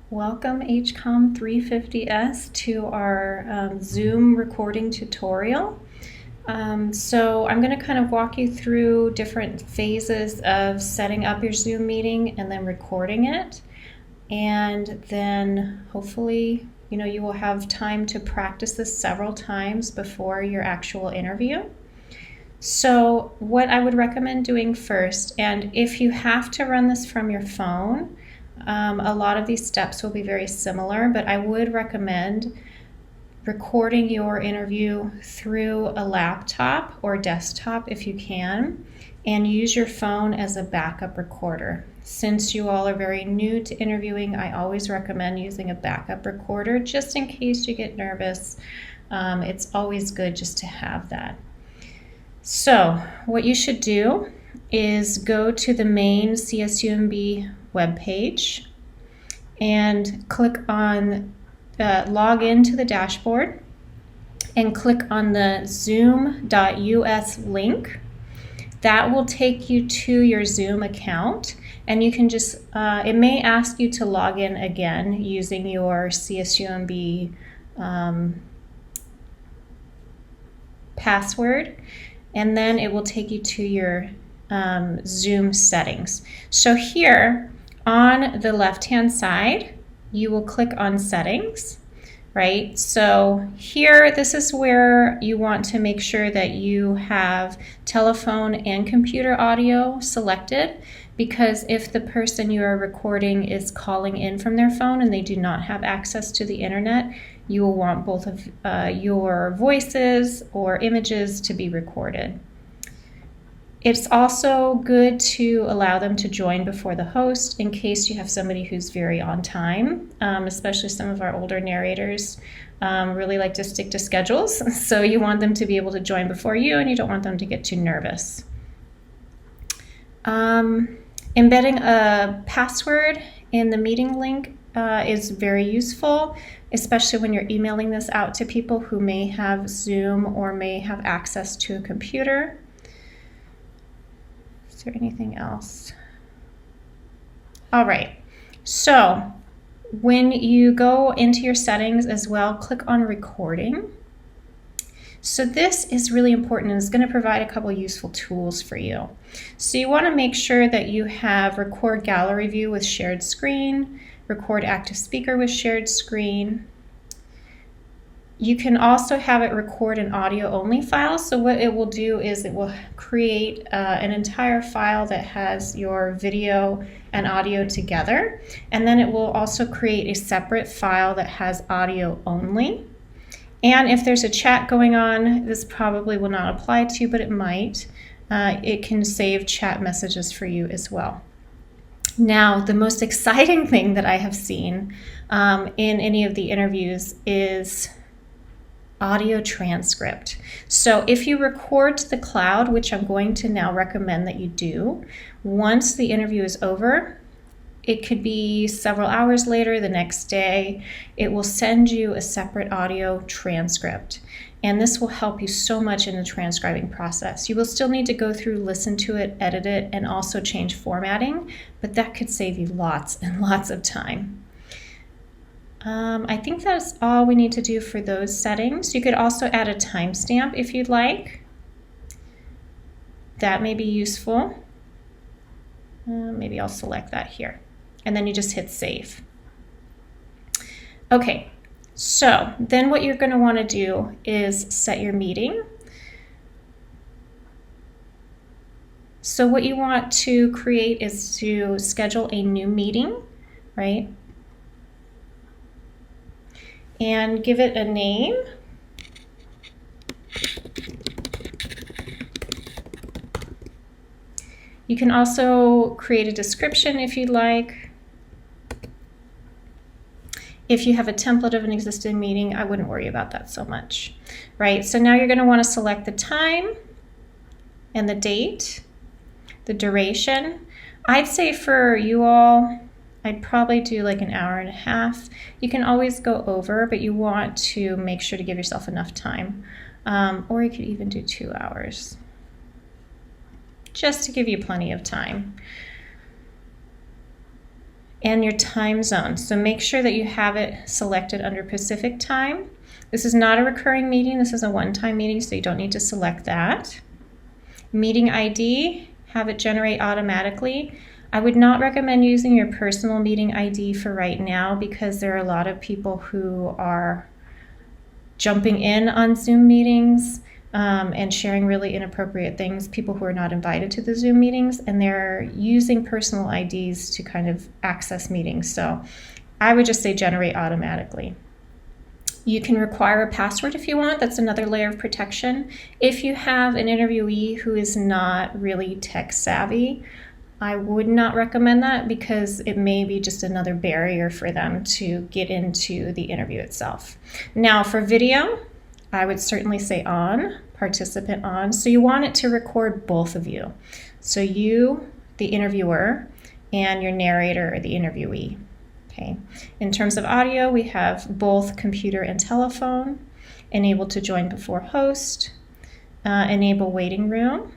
Welcome HCOM 350S to our Zoom recording tutorial. So I'm going to kind of walk you through different phases of setting up your Zoom meeting and then recording it. And then hopefully, you will have time to practice this several times before your actual interview. So what I would recommend doing first, and if you have to run this from your phone, a lot of these steps will be very similar, but I would recommend recording your interview through a laptop or desktop if you can, and use your phone as a backup recorder. Since you all are very new to interviewing, I always recommend using a backup recorder just in case you get nervous. It's always good just to have that. So what you should do is go to the main CSUMB webpage and click on log into the dashboard and click on the zoom.us link. That will take you to your Zoom account, and you can just, it may ask you to log in again using your CSUMB password, and then it will take you to your Zoom settings. So here on the left-hand side, you will click on settings, right? So here, this is where you want to make sure that you have telephone and computer audio selected, because if the person you are recording is calling in from their phone and they do not have access to the internet, you will want both of your voices or images to be recorded. It's also good to allow them to join before the host in case you have somebody who's very on time, especially some of our older narrators really like to stick to schedules. So you want them to be able to join before you, and you don't want them to get too nervous. Embedding a password in the meeting link is very useful, especially when you're emailing this out to people who may have Zoom or may have access to a computer. Is there anything else? All right, so when you go into your settings as well, click on recording. So this is really important and is going to provide a couple useful tools for you. So you want to make sure that you have record gallery view with shared screen, record active speaker with shared screen. You can also have it record an audio only file. So what it will do is it will create an entire file that has your video and audio together. And then it will also create a separate file that has audio only. And if there's a chat going on, this probably will not apply to you, but it might. It can save chat messages for you as well. Now, the most exciting thing that I have seen in any of the interviews is audio transcript. So if you record to the cloud, which I'm going to now recommend that you do, once the interview is over, it could be several hours later, the next day, it will send you a separate audio transcript. And this will help you so much in the transcribing process. You will still need to go through, listen to it, edit it, and also change formatting, but that could save you lots and lots of time. I think that's all we need to do for those settings. You could also add a timestamp if you'd like. That may be useful. Maybe I'll select that here. And then you just hit save. Okay, so then what you're going to want to do is set your meeting. So what you want to create is to schedule a new meeting, right? And give it a name. You can also create a description if you'd like. If you have a template of an existing meeting, I wouldn't worry about that so much, right? So now you're going to want to select the time and the date, the duration. I'd say for you all, I'd probably do like an hour and a half. You can always go over, but you want to make sure to give yourself enough time. Or you could even do 2 hours, just to give you plenty of time. and your time zone. So make sure that you have it selected under Pacific time. This is not a recurring meeting. This is a one-time meeting, so you don't need to select that. Meeting ID, have it generate automatically. I would not recommend using your personal meeting ID for right now because there are a lot of people who are jumping in on Zoom meetings and sharing really inappropriate things, people who are not invited to the Zoom meetings, and they're using personal IDs to kind of access meetings. So I would just say generate automatically. You can require a password if you want. That's another layer of protection. If you have an interviewee who is not really tech savvy, I would not recommend that because it may be just another barrier for them to get into the interview itself. Now for video, I would certainly say on, participant on. So you want it to record both of you. So you, the interviewer, and your narrator or the interviewee. Okay. In terms of audio, we have both computer and telephone, enable to join before host, enable waiting room.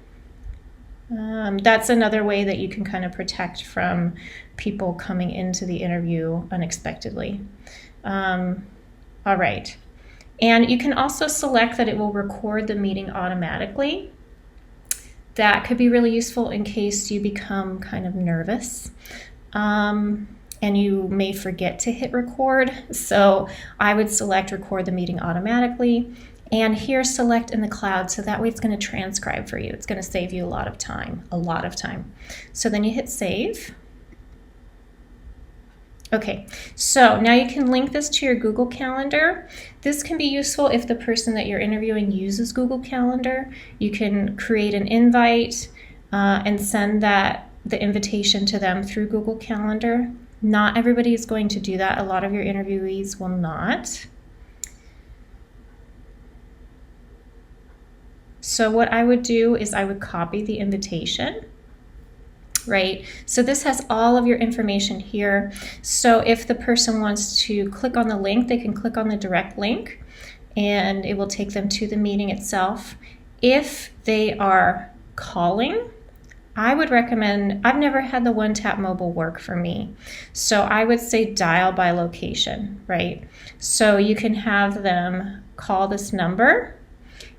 That's another way that you can kind of protect from people coming into the interview unexpectedly. All right. And you can also select that it will record the meeting automatically. That could be really useful in case you become kind of nervous. And you may forget to hit record. So I would select record the meeting automatically. And here select in the cloud, so that way it's going to transcribe for you. It's going to save you a lot of time. So then you hit save. Okay, so now you can link this to your Google Calendar. This can be useful if the person that you're interviewing uses Google Calendar. You can create an invite and send the invitation to them through Google Calendar. Not everybody is going to do that. A lot of your interviewees will not. So what I would do is I would copy the invitation, right? So this has all of your information here. So if the person wants to click on the link, they can click on the direct link and it will take them to the meeting itself. If they are calling, I would recommend, I've never had the one-tap mobile work for me. So I would say dial by location, right? So you can have them call this number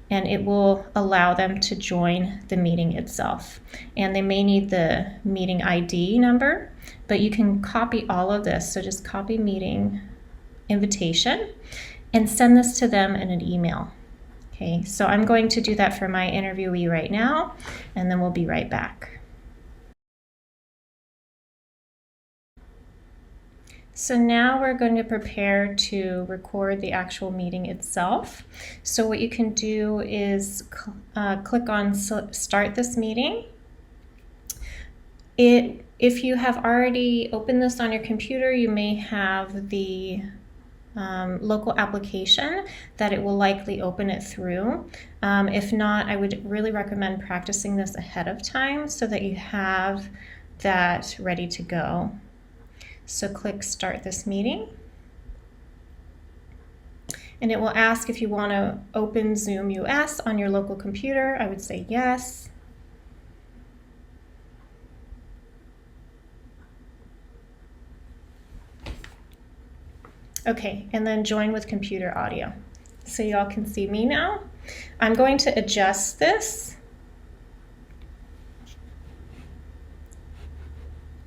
and it will allow them to join the meeting itself. And they may need the meeting ID number, but you can copy all of this. So just copy meeting invitation and send this to them in an email. Okay, so I'm going to do that for my interviewee right now, and then we'll be right back. So now we're going to prepare to record the actual meeting itself. So what you can do is click on Start This Meeting. If you have already opened this on your computer, you may have the local application that it will likely open it through. If not, I would really recommend practicing this ahead of time so that you have that ready to go. So click Start This Meeting. And it will ask if you want to open Zoom US on your local computer. I would say yes. Okay, and then join with computer audio. So y'all can see me now. I'm going to adjust this.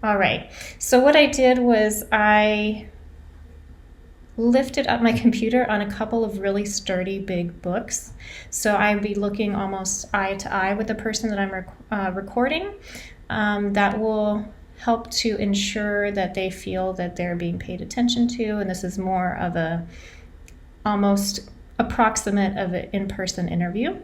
All right, so what I did was I lifted up my computer on a couple of really sturdy big books. So I'd be looking almost eye to eye with the person that I'm recording. That will help to ensure that they feel that they're being paid attention to, and this is more of a almost approximate of an in-person interview.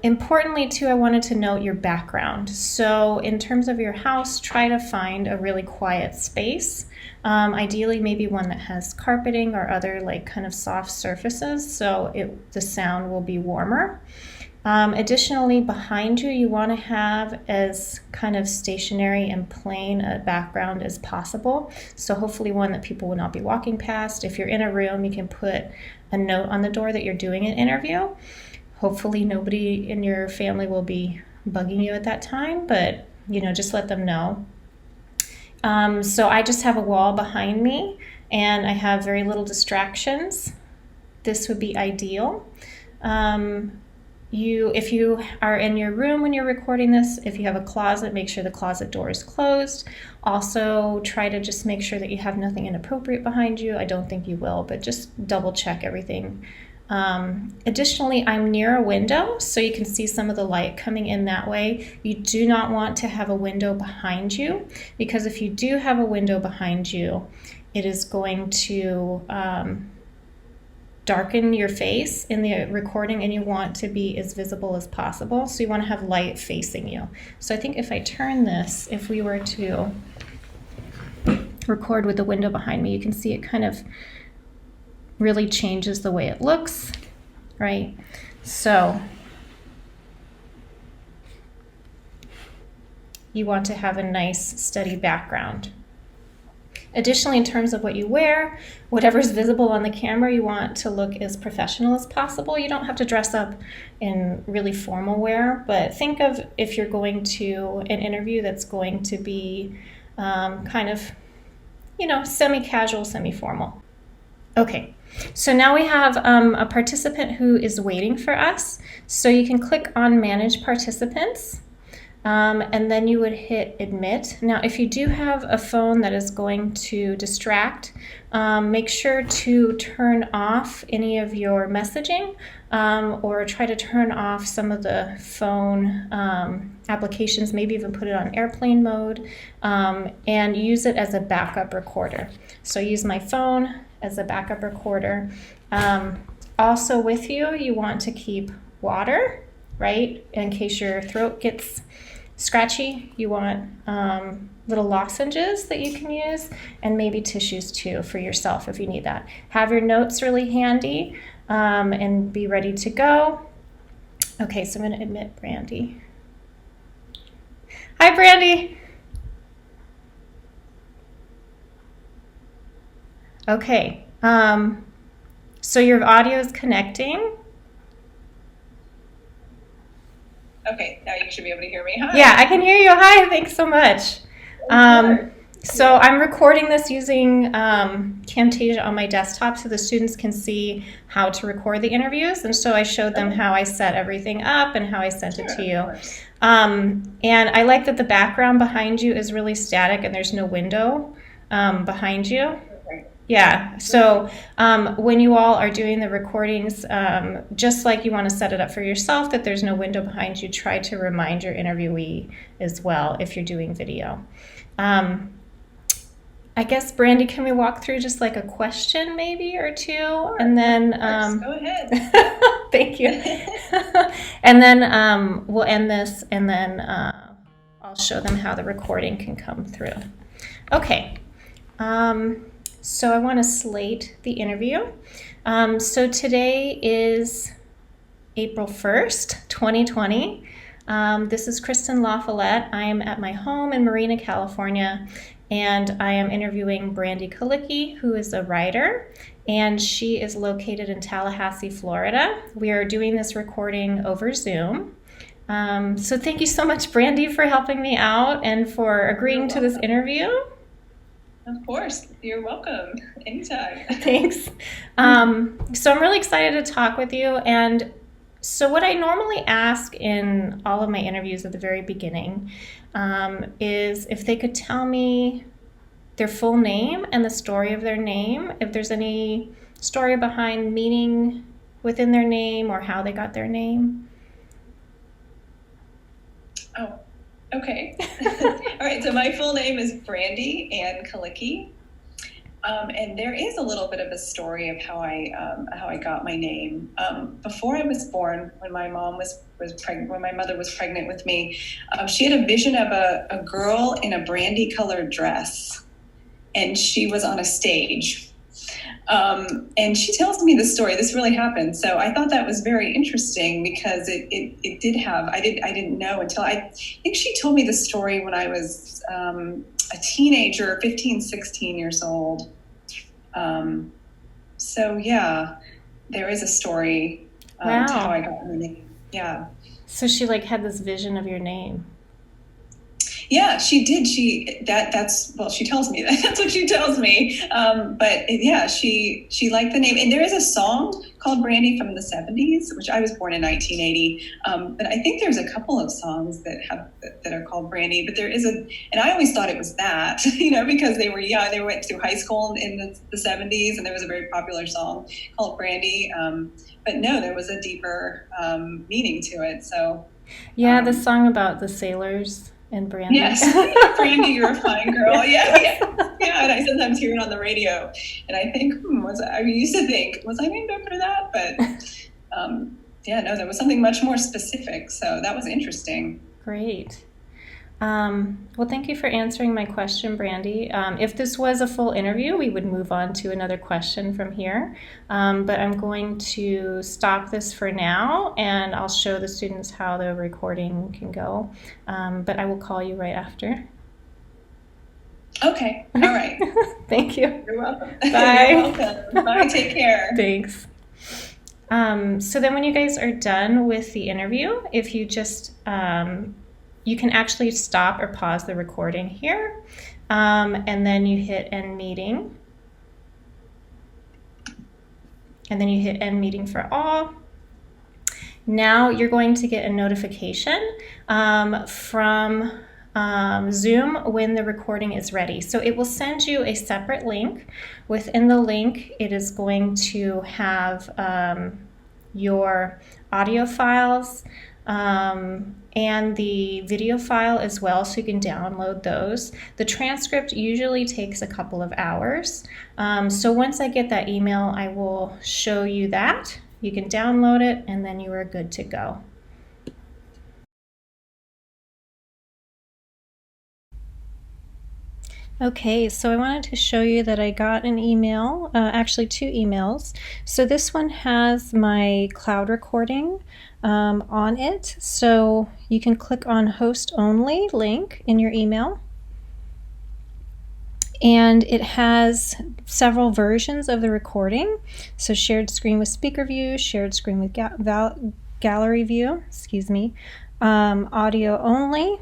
Importantly too, I wanted to note your background. So in terms of your house, try to find a really quiet space. Ideally maybe one that has carpeting or other like kind of soft surfaces so the sound will be warmer. Additionally, behind you, you want to have as kind of stationary and plain a background as possible. So hopefully one that people will not be walking past. If you're in a room, you can put a note on the door that you're doing an interview. Hopefully nobody in your family will be bugging you at that time, but just let them know. So I just have a wall behind me and I have very little distractions. This would be ideal. If you are in your room when you're recording this, if you have a closet, make sure the closet door is closed. Also, try to just make sure that you have nothing inappropriate behind you. I don't think you will, but just double check everything. Additionally, I'm near a window, so you can see some of the light coming in that way. You do not want to have a window behind you, because if you do have a window behind you, it is going to darken your face in the recording, and you want to be as visible as possible. So you want to have light facing you. So I think if I turn this, if we were to record with the window behind me, you can see it kind of really changes the way it looks, right? So you want to have a nice steady background. Additionally, in terms of what you wear, whatever's visible on the camera, you want to look as professional as possible. You don't have to dress up in really formal wear, but think of if you're going to an interview that's going to be kind of, semi-casual, semi-formal. Okay, so now we have a participant who is waiting for us. So you can click on Manage Participants. And then you would hit admit. Now, if you do have a phone that is going to distract, make sure to turn off any of your messaging or try to turn off some of the phone applications, maybe even put it on airplane mode, and use it as a backup recorder. So use my phone as a backup recorder. Also with you, you want to keep water, right? In case your throat gets scratchy, you want little lozenges that you can use, and maybe tissues too for yourself if you need that. Have your notes really handy and be ready to go. Okay, so I'm going to admit Brandy. Hi, Brandy. Okay, so your audio is connecting. Okay, now you should be able to hear me. Hi. Yeah, I can hear you. Hi, thanks so much. So I'm recording this using Camtasia on my desktop so the students can see how to record the interviews. And so I showed them how I set everything up and how I sent it to you. And I like that the background behind you is really static and there's no window behind you. Yeah, so when you all are doing the recordings, just like you want to set it up for yourself that there's no window behind you, try to remind your interviewee as well if you're doing video. I guess, Brandy, can we walk through just like a question maybe or two? Sure. And then go ahead. Thank you. And then we'll end this, and then I'll show them how the recording can come through. Okay. So I want to slate the interview. So today is April 1st, 2020. This is Kristen LaFollette. I am at my home in Marina, California, and I am interviewing Brandy Kalicki, who is a writer, and she is located in Tallahassee, Florida. We are doing this recording over Zoom. So thank you so much, Brandy, for helping me out and for agreeing to this interview. Of course, you're welcome. Anytime. Thanks. So I'm really excited to talk with you. And so what I normally ask in all of my interviews at the very beginning is if they could tell me their full name and the story of their name, if there's any story behind meaning within their name or how they got their name. Oh. Okay. All right. So my full name is Brandy Ann Kalicki, and there is a little bit of a story of how I got my name. Before I was born, when my mom was pregnant, when my mother was pregnant with me, she had a vision of a girl in a brandy-colored dress, and she was on a stage. And she tells me this story. This really happened. So I thought that was very interesting because it did have, I didn't know until I think she told me the story when I was a teenager, 15, 16 years old. So yeah, there is a story to how I got my name. Yeah. So she like had this vision of your name. Yeah, she did. She tells me that. That's what she tells me. But yeah, she liked the name. And there is a song called Brandy from the 70s, which I was born in 1980. But I think there's a couple of songs that are called Brandy. But there is and I always thought it was that, because they were young. They went to high school in the 70s, and there was a very popular song called Brandy. But no, there was a deeper meaning to it. So Yeah, the song about the sailors and Brandy. yes, Brandy, you're a fine girl. Yeah. And I sometimes hear it on the radio, and I think, I used to think, was I named after that? But no, there was something much more specific. So that was interesting. Great. Well, thank you for answering my question, Brandy. If this was a full interview, we would move on to another question from here. But I'm going to stop this for now, and I'll show the students how the recording can go. But I will call you right after. Okay. All right. Thank you. You're welcome. Bye. You're welcome. Bye. Take care. Thanks. So then when you guys are done with the interview, if you just... you can actually stop or pause the recording here, and then you hit end meeting. And then you hit end meeting for all. Now you're going to get a notification from Zoom when the recording is ready. So it will send you a separate link. Within the link, it is going to have your audio files, and the video file as well, so you can download those. The transcript usually takes a couple of hours. So once I get that email, I will show you that. You can download it, and then you are good to go. Okay, so I wanted to show you that I got an email, actually 2 emails. So this one has my cloud recording on it. So you can click on host only link in your email. And it has several versions of the recording. So shared screen with speaker view, shared screen with gallery view, audio only.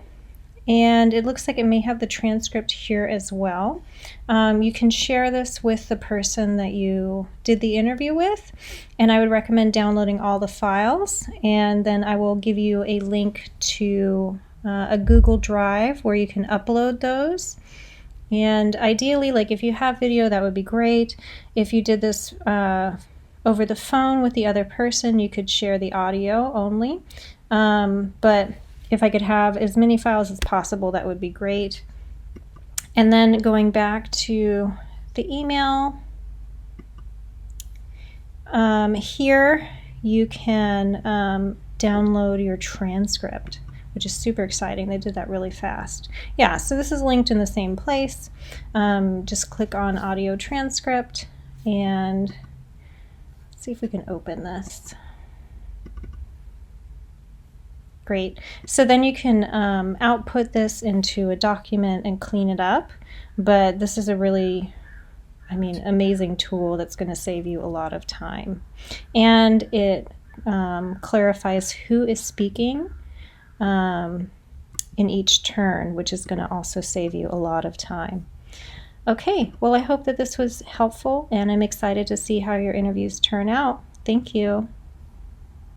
And it looks like it may have the transcript here as well. You can share this with the person that you did the interview with, and I would recommend downloading all the files, and then I will give you a link to a Google Drive where you can upload those. And ideally, like if you have video, that would be great. If you did this over the phone with the other person, you could share the audio only. But if I could have as many files as possible, that would be great. And then going back to the email, here you can download your transcript, which is super exciting. They did that really fast. Yeah, so this is linked in the same place. Just click on audio transcript, and let's see if we can open this. Great. So then you can output this into a document and clean it up. But this is a really, amazing tool that's going to save you a lot of time. And it clarifies who is speaking in each turn, which is going to also save you a lot of time. Okay, well, I hope that this was helpful, and I'm excited to see how your interviews turn out. Thank you.